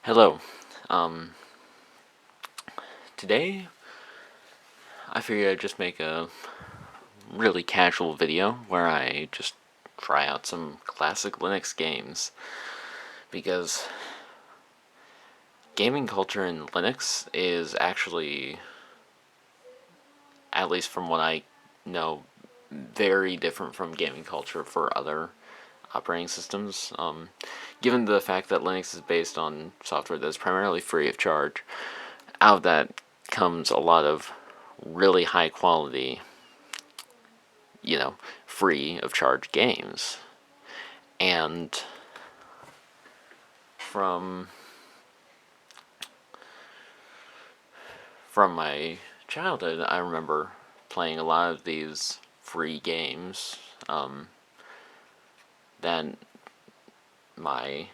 Hello. Um, Today I figured I'd just make a really casual video where I just try out some classic Linux games because gaming culture in Linux is actually, at least from what I know, very different from gaming culture for other operating systems. Given the fact that Linux is based on software that's primarily free of charge, out of that comes a lot of really high quality, free of charge games. And from from my childhood, I remember playing a lot of these free games that my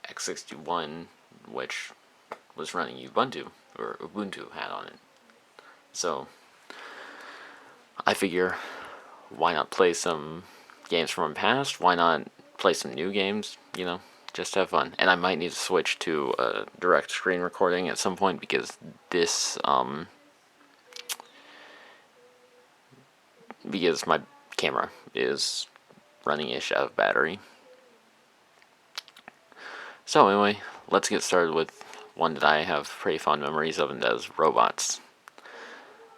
X61, which was running Ubuntu had on it. So I figure, why not play some games from the past? Why not play some new games? Just have fun. And I might need to switch to a direct screen recording at some point because this because my camera is running ish out of battery. So anyway, let's get started with one that I have pretty fond memories of, and that is robots.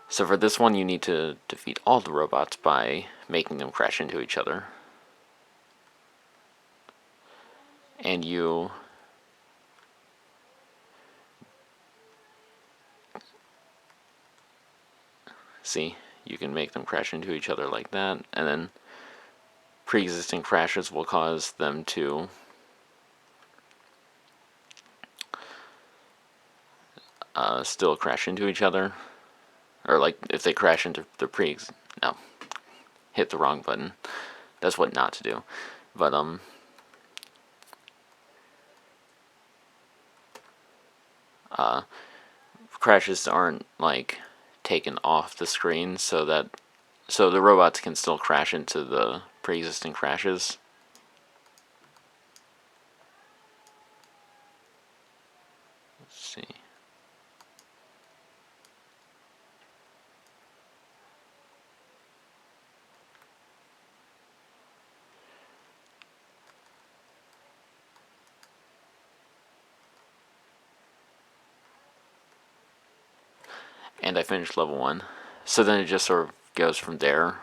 So for this one, you need to defeat all the robots by making them crash into each other. And you see, you can make them crash into each other like that, and then pre-existing crashes will cause them to still crash into each other. Or like if they crash into the no, hit the wrong button. That's what not to do. But crashes aren't like taken off the screen so the robots can still crash into the pre-existing crashes. Let's see. And I finished level 1. So then it just sort of goes from there.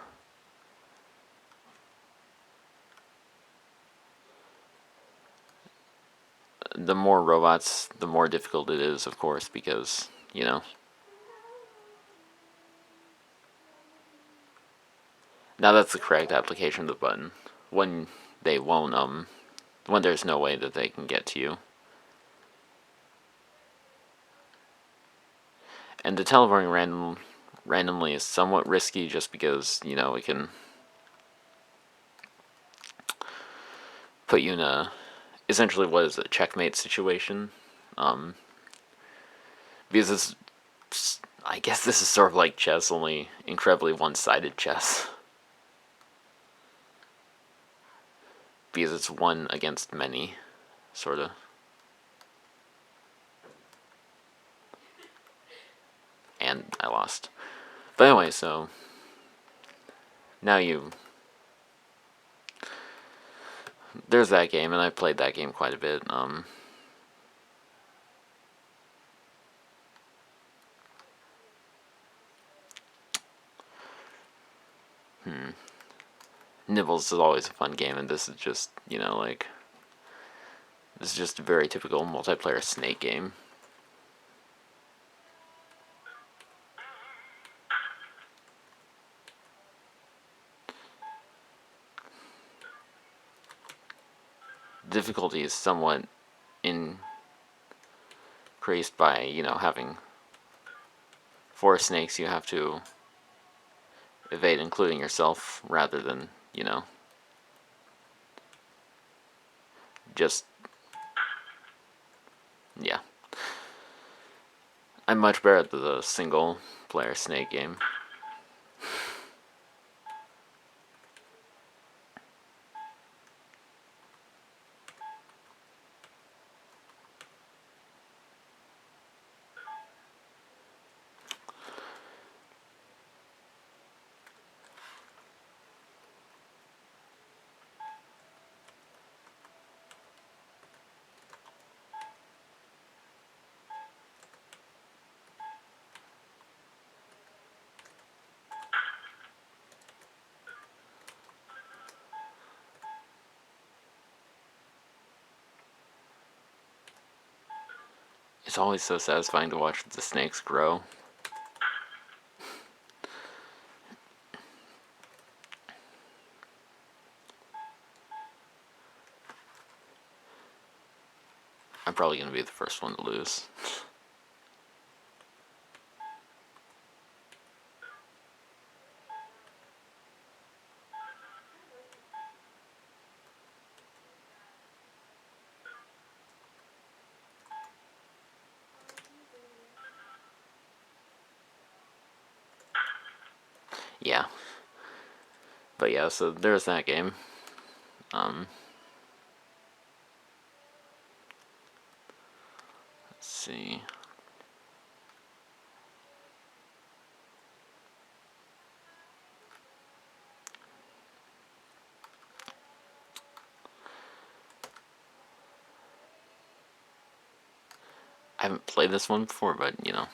The more robots, the more difficult it is, of course, because, now that's the correct application of the button. When they won't, when there's no way that they can get to you. And the teleporting randomly is somewhat risky just because, it can put you in a, essentially what is a checkmate situation. Because I guess this is sort of like chess, only incredibly one-sided chess. Because it's one against many, sort of. And I lost. But anyway, so now there's that game, and I played that game quite a bit. Nibbles is always a fun game, and this is just, this is just a very typical multiplayer snake game. Difficulty is somewhat increased by, having 4 snakes you have to evade, including yourself, rather than, just, yeah. I'm much better at the single player snake game. It's always so satisfying to watch the snakes grow. I'm probably going to be the first one to lose. Yeah. But yeah, so there's that game. Let's see. I haven't played this one before, but you know.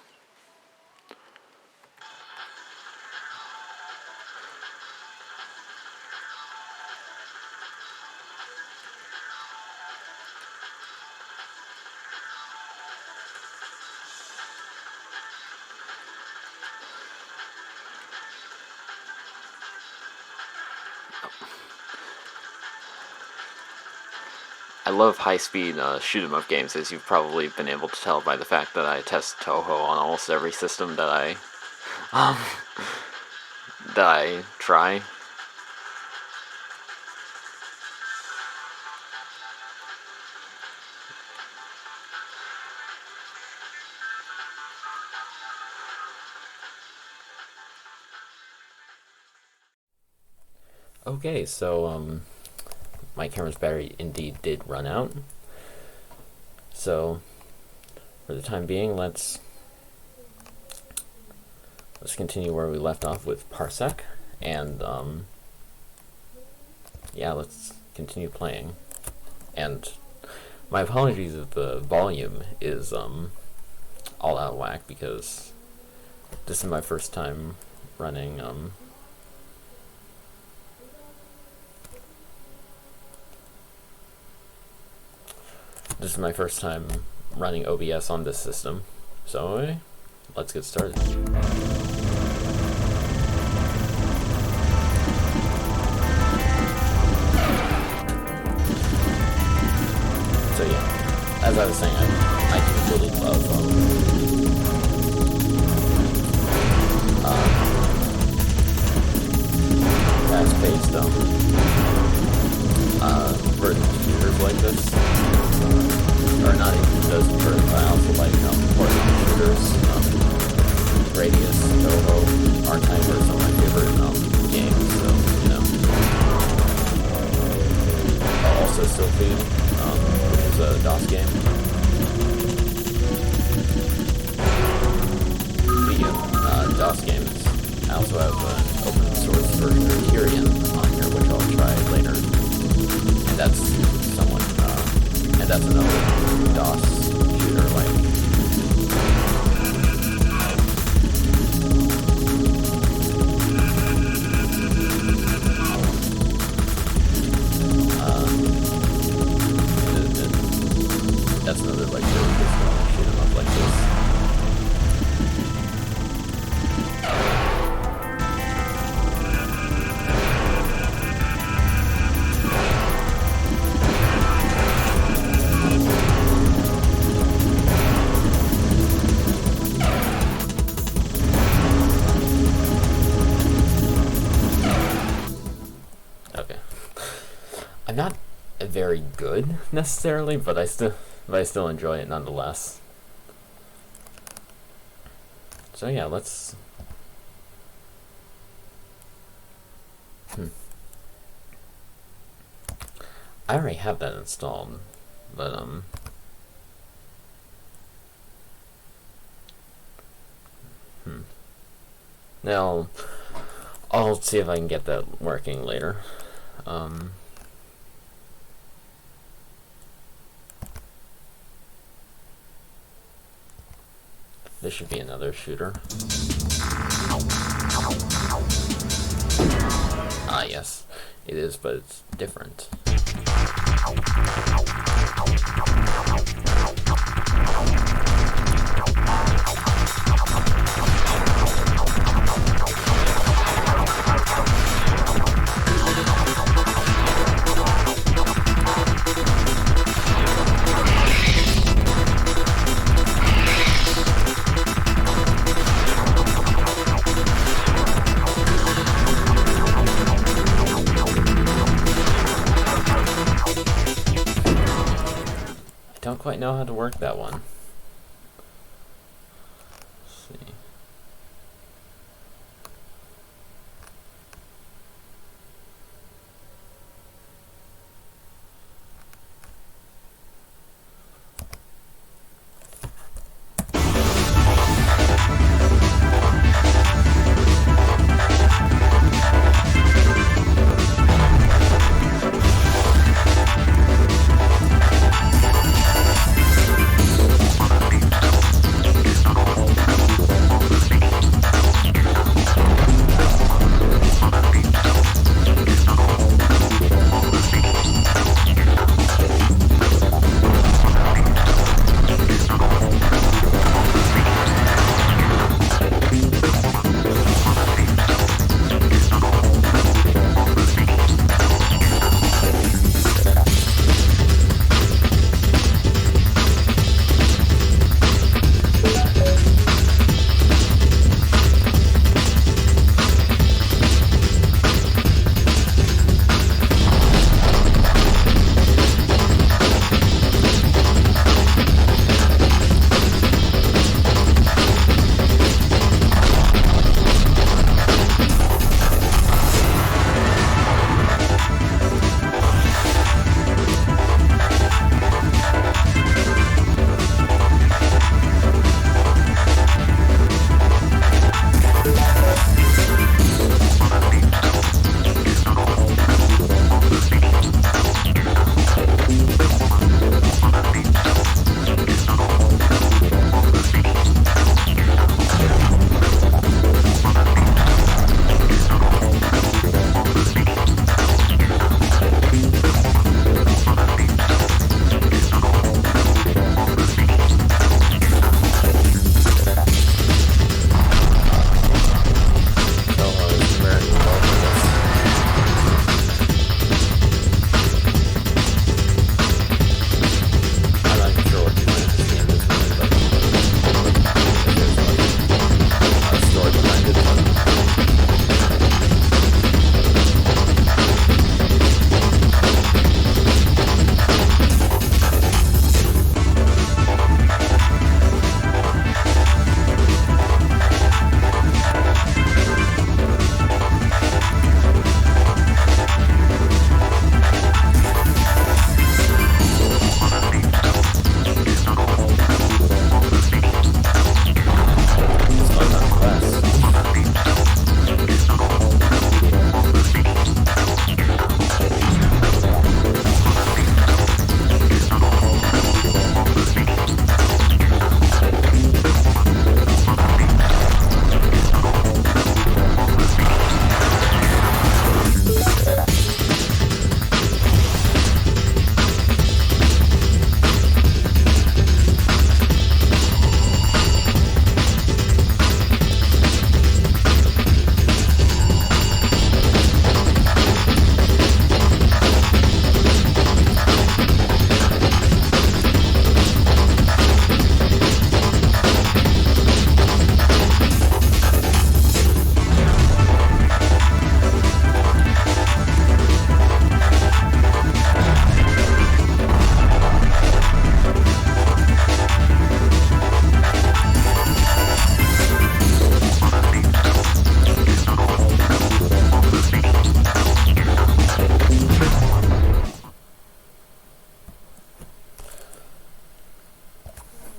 I love high-speed shoot 'em up games, as you've probably been able to tell by the fact that I test Toho on almost every system that um, I try. Okay, so my camera's battery indeed did run out. So for the time being, let's continue where we left off with Parsec, and yeah, let's continue playing. And my apologies if the volume is all out of whack, because this is my first time running OBS on this system. So let's get started. So yeah, as I was saying, I do really love fast-paced version shooters like this. Or not even those first, I also like horizontal shooters. Radius, Toho, R-Type are some of my favorite games, so, you know. Also Sylphie, which is a DOS game. Speaking of DOS games, I also have an open source version of Tyrion on here, which I'll try later. And that's somewhat, and that's another DOS shooter, like. That's another, like, really good shoot 'em up like this. I'm not very good necessarily, but I still enjoy it nonetheless. So yeah, let's. I already have that installed, but Now I'll see if I can get that working later. This should be another shooter. Ah, yes, it is, but it's different. know how to work that one. Let's see.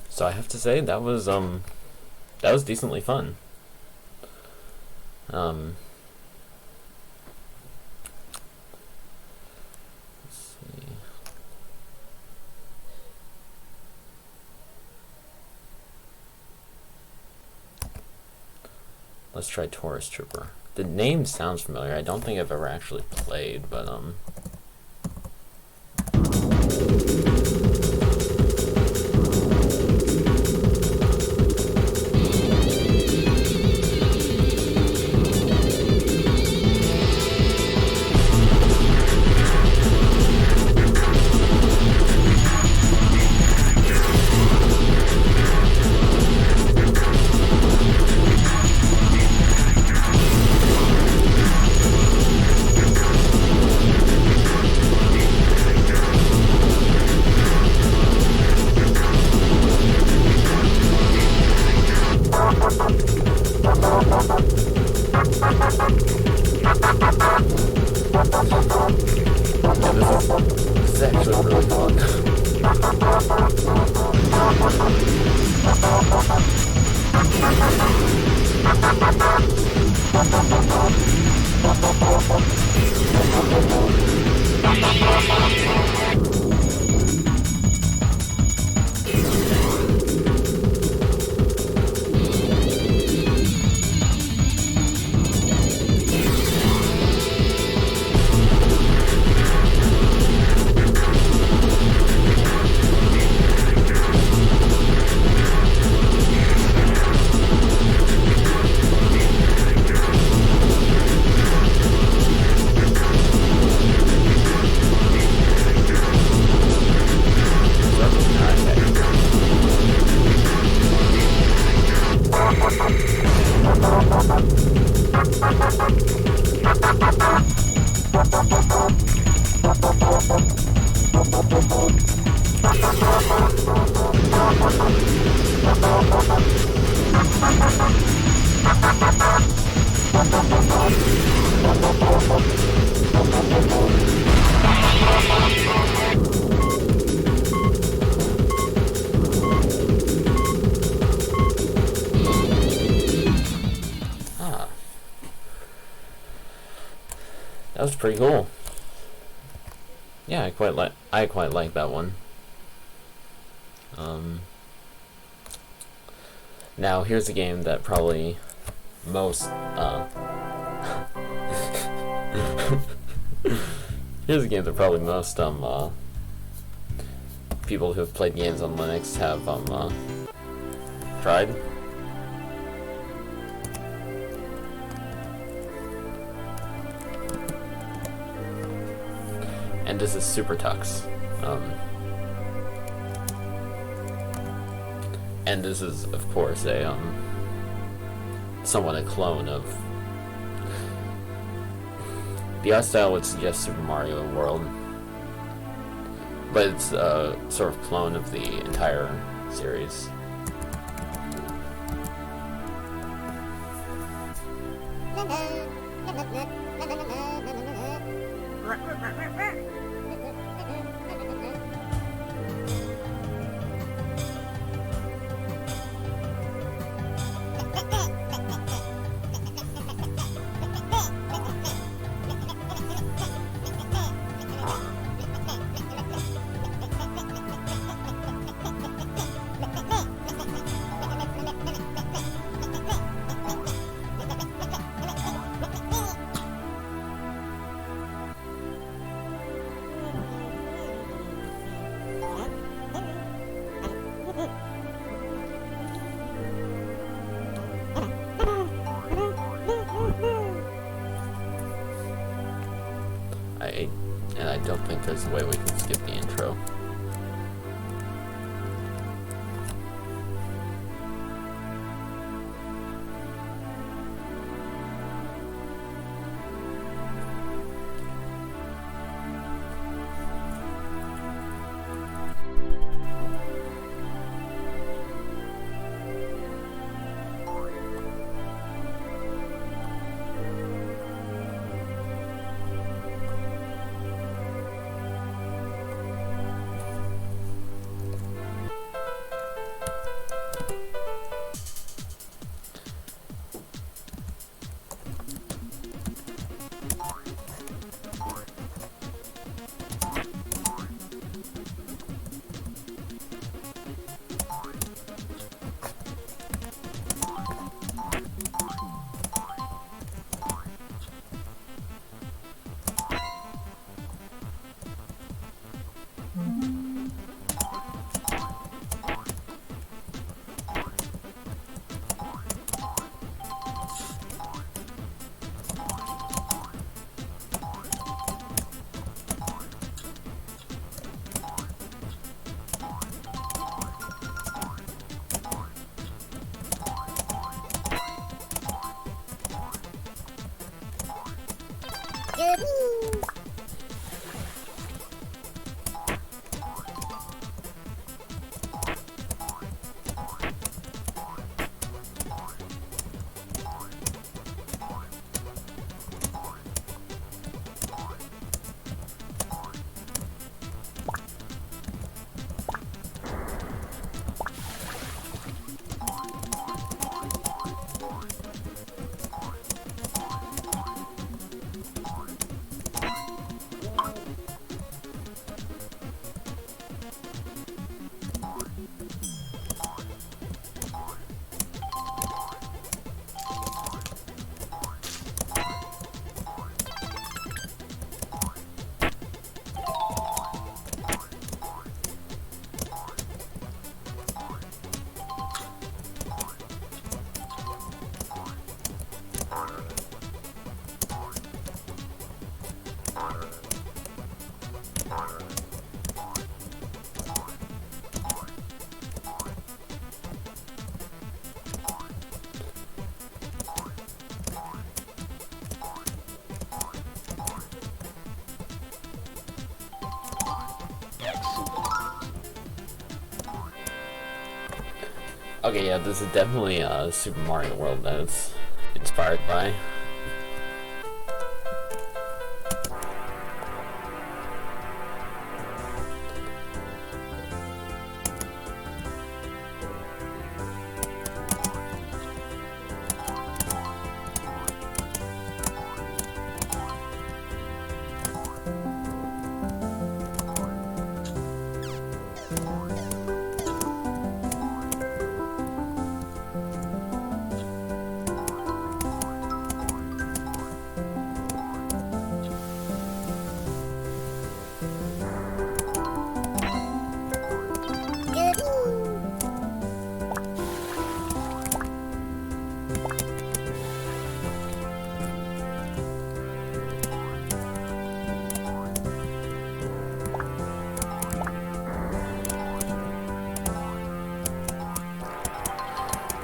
So I have to say that was decently fun. Let's see. Let's try Tourist Trooper. The name sounds familiar. I don't think I've ever actually played, but That was pretty cool. Yeah, I quite like that one. Now here's a game that probably most here's a game that probably most people who have played games on Linux have tried. And this is Super Tux. And this is, of course, a somewhat a clone of the art style would suggest Super Mario World, but it's a sort of clone of the entire series. And I don't think there's a way we can skip the intro. Okay, yeah, this is definitely Super Mario World that it's inspired by.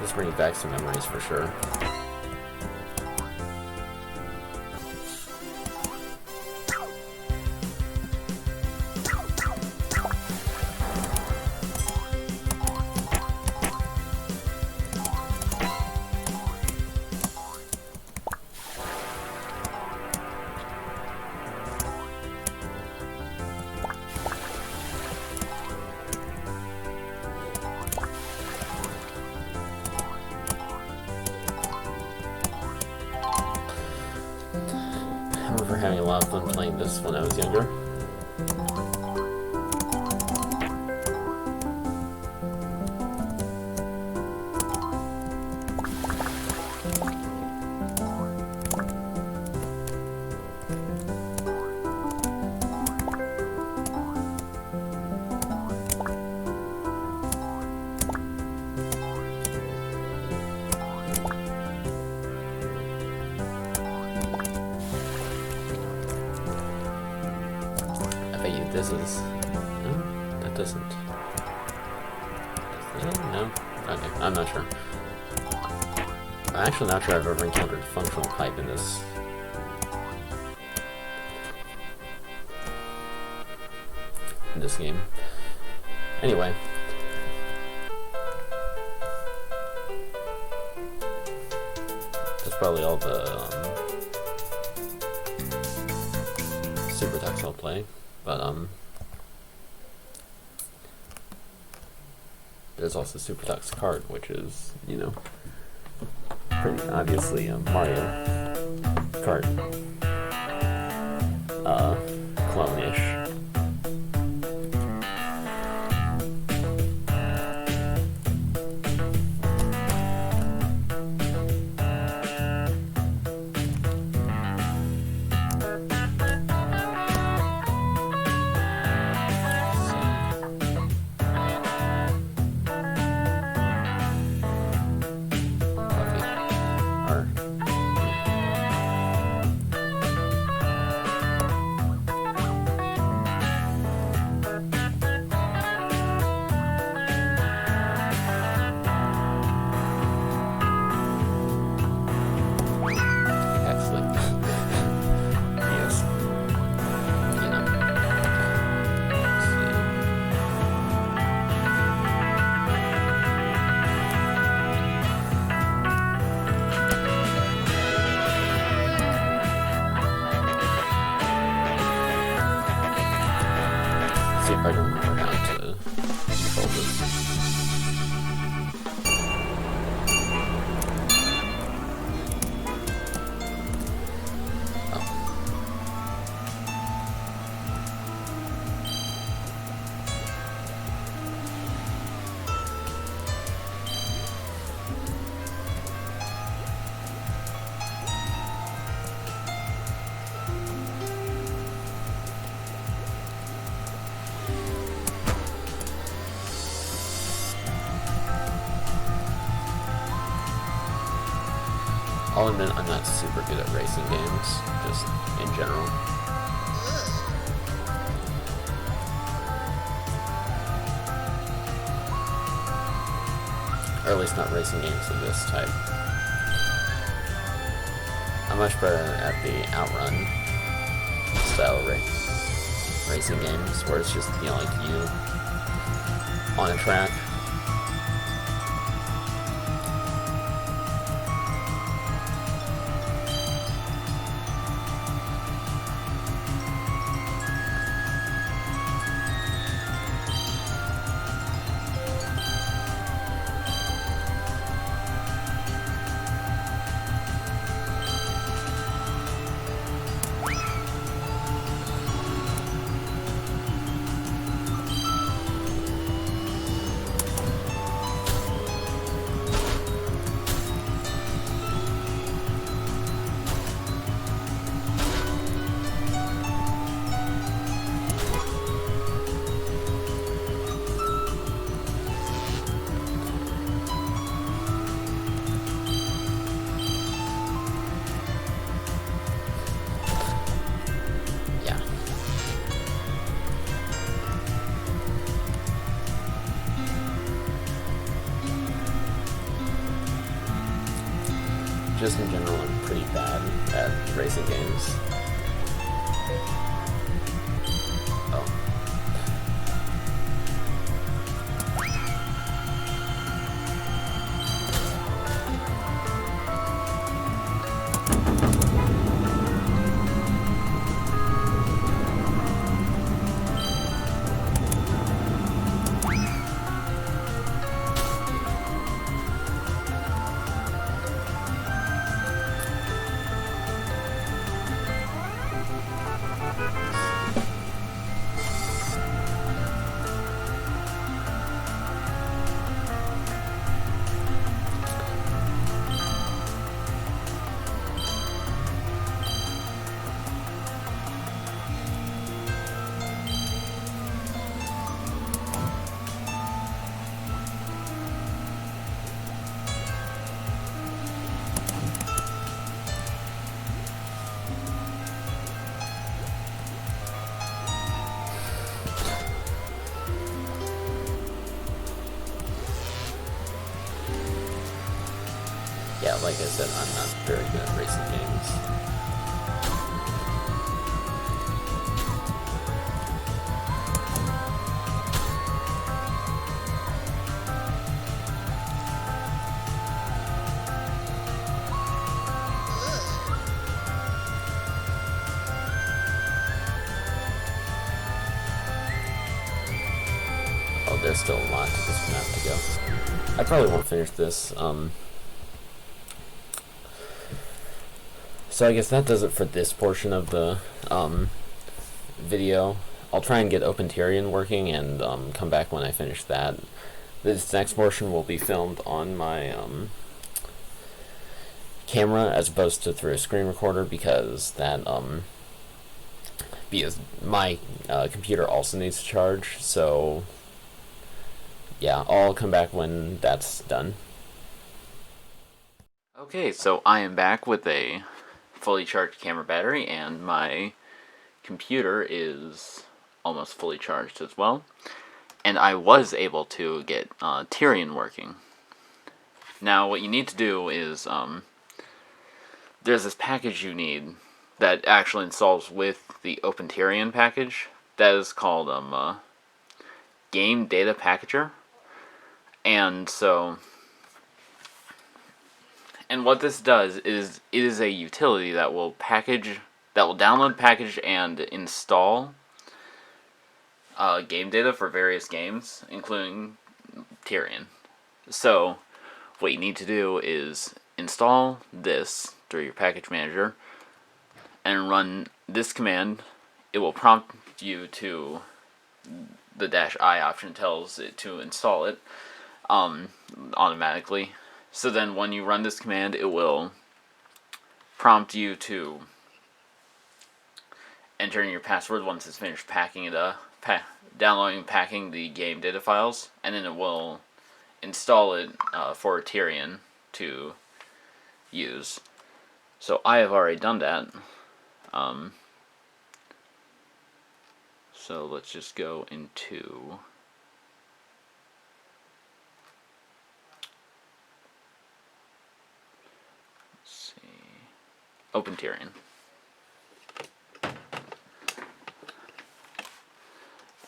This brings back some memories for sure. I remember having a lot of fun playing this when I was younger. This is... No, that doesn't... No? Okay, I'm not sure. I'm actually not sure I've ever encountered a functional pipe in this. Game. Anyway. That's probably all the Super Ducks I'll play. But, there's also Super Ducks Kart, which is, you know, pretty obviously a Mario Kart, clone-ish. See if I can remember how to control this. I'll admit I'm not super good at racing games, just in general. Or at least not racing games of this type. I'm much better at the outrun style racing games, where it's just, you know, like you on a track. just in general, I'm pretty bad at racing games. Oh. Yeah, like I said, I'm not very good at racing games. Oh, there's still a lot to this map to go. I probably won't finish this. So I guess that does it for this portion of the video. I'll try and get OpenTyrian working and come back when I finish that. This next portion will be filmed on my camera as opposed to through a screen recorder because my computer also needs to charge. So yeah, I'll come back when that's done. Okay, so I am back with a fully charged camera battery, and my computer is almost fully charged as well. And I was able to get Tyrian working. Now, what you need to do is there's this package you need that actually installs with the OpenTyrian package. That is called Game Data Packager. And so, and what this does is it is a utility that will download, package, and install game data for various games, including Tyrian. So, what you need to do is install this through your package manager and run this command. It will prompt you to the -I option tells it to install it automatically. So then when you run this command, it will prompt you to enter in your password once it's finished packing it downloading and packing the game data files, and then it will install it for Tyrian to use. So I have already done that. So let's just go into OpenTyrian.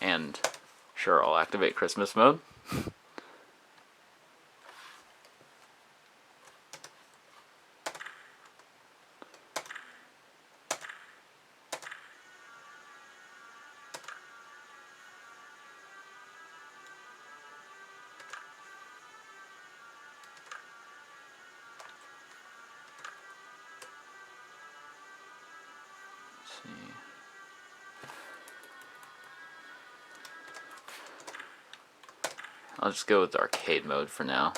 And sure, I'll activate Christmas mode. Let's see. I'll just go with arcade mode for now.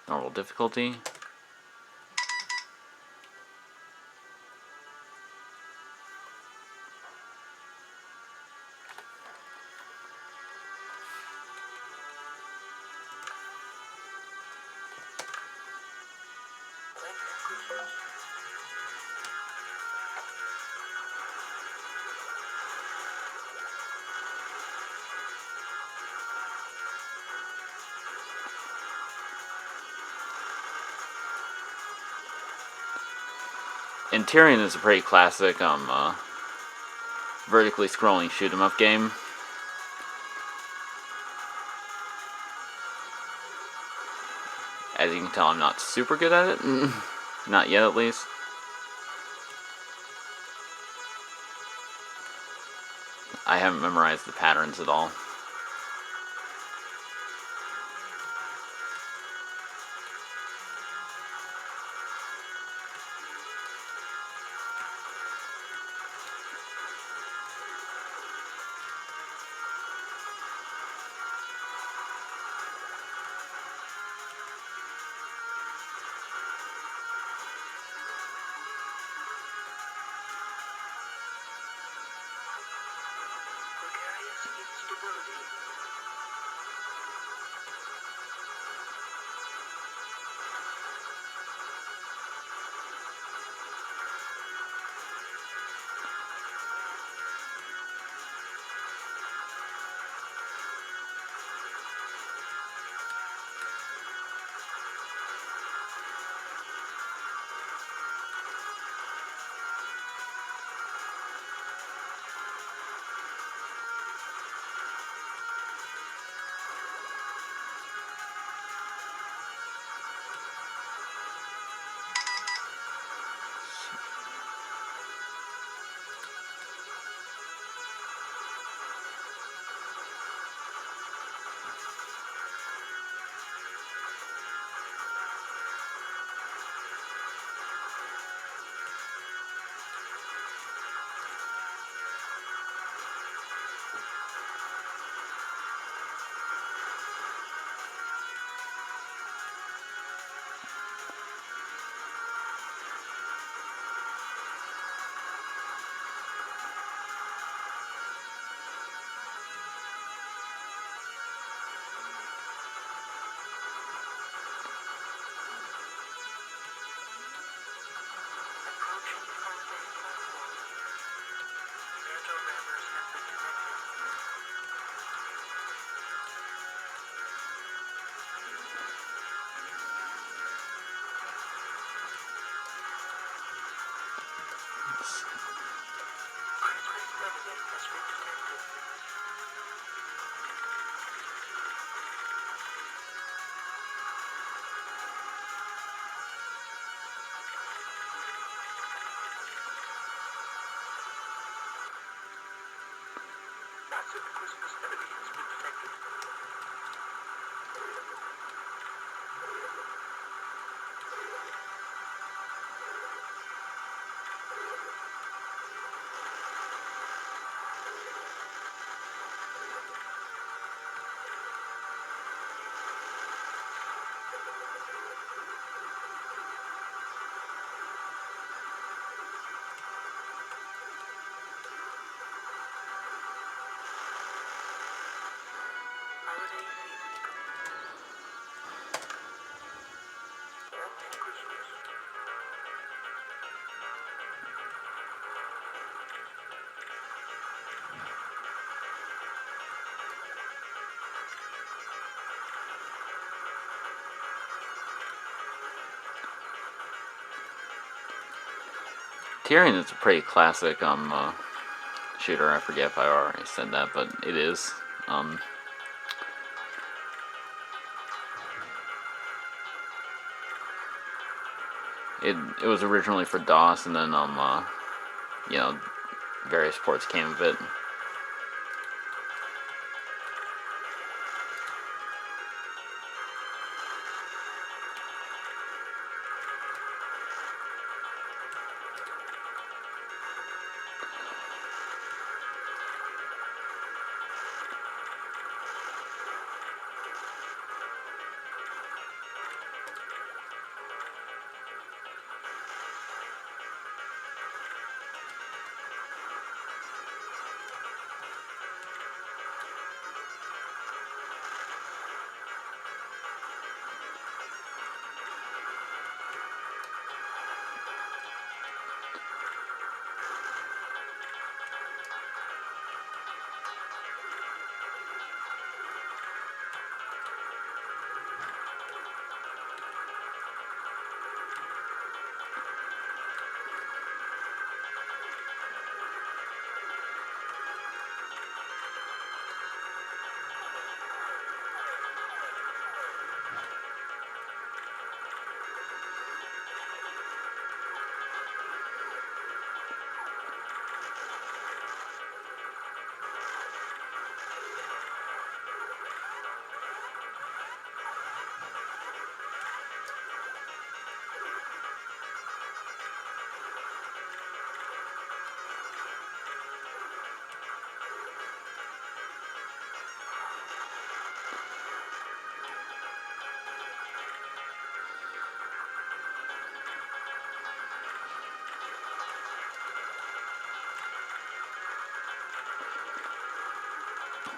Normal difficulty. And Tyrion is a pretty classic vertically scrolling shoot 'em up game. As you can tell, I'm not super good at it. Not yet, at least. I haven't memorized the patterns at all. Tyrion is a pretty classic shooter. I forget if I already said that, but it is. It was originally for DOS, and then you know, various ports came of it.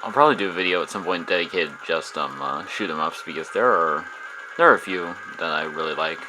I'll probably do a video at some point dedicated just shoot 'em ups, because there are a few that I really like.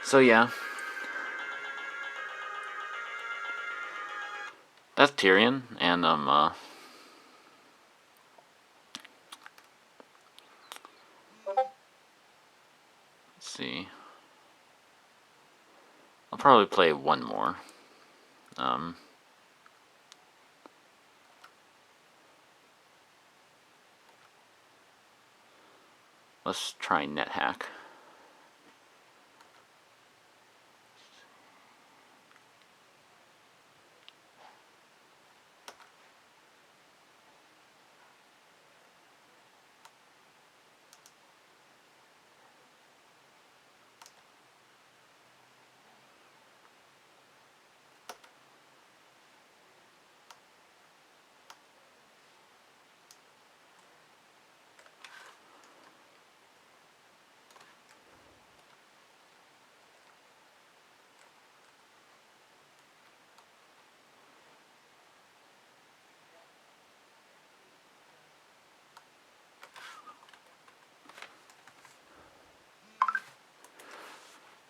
So yeah, that's Tyrion, and let's see. I'll probably play one more. Um, let's try NetHack.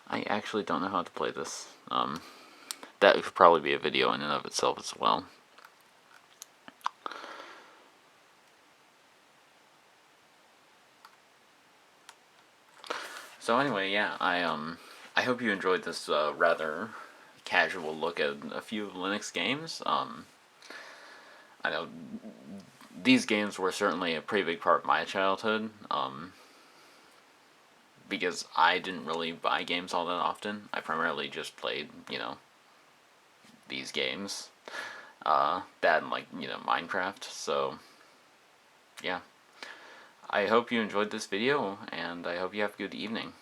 I actually don't know how to play this. That could probably be a video in and of itself as well. So anyway, yeah, I hope you enjoyed this rather casual look at a few Linux games. I know these games were certainly a pretty big part of my childhood, because I didn't really buy games all that often. I primarily just played, these games. That and, like, Minecraft. So, yeah. I hope you enjoyed this video, and I hope you have a good evening.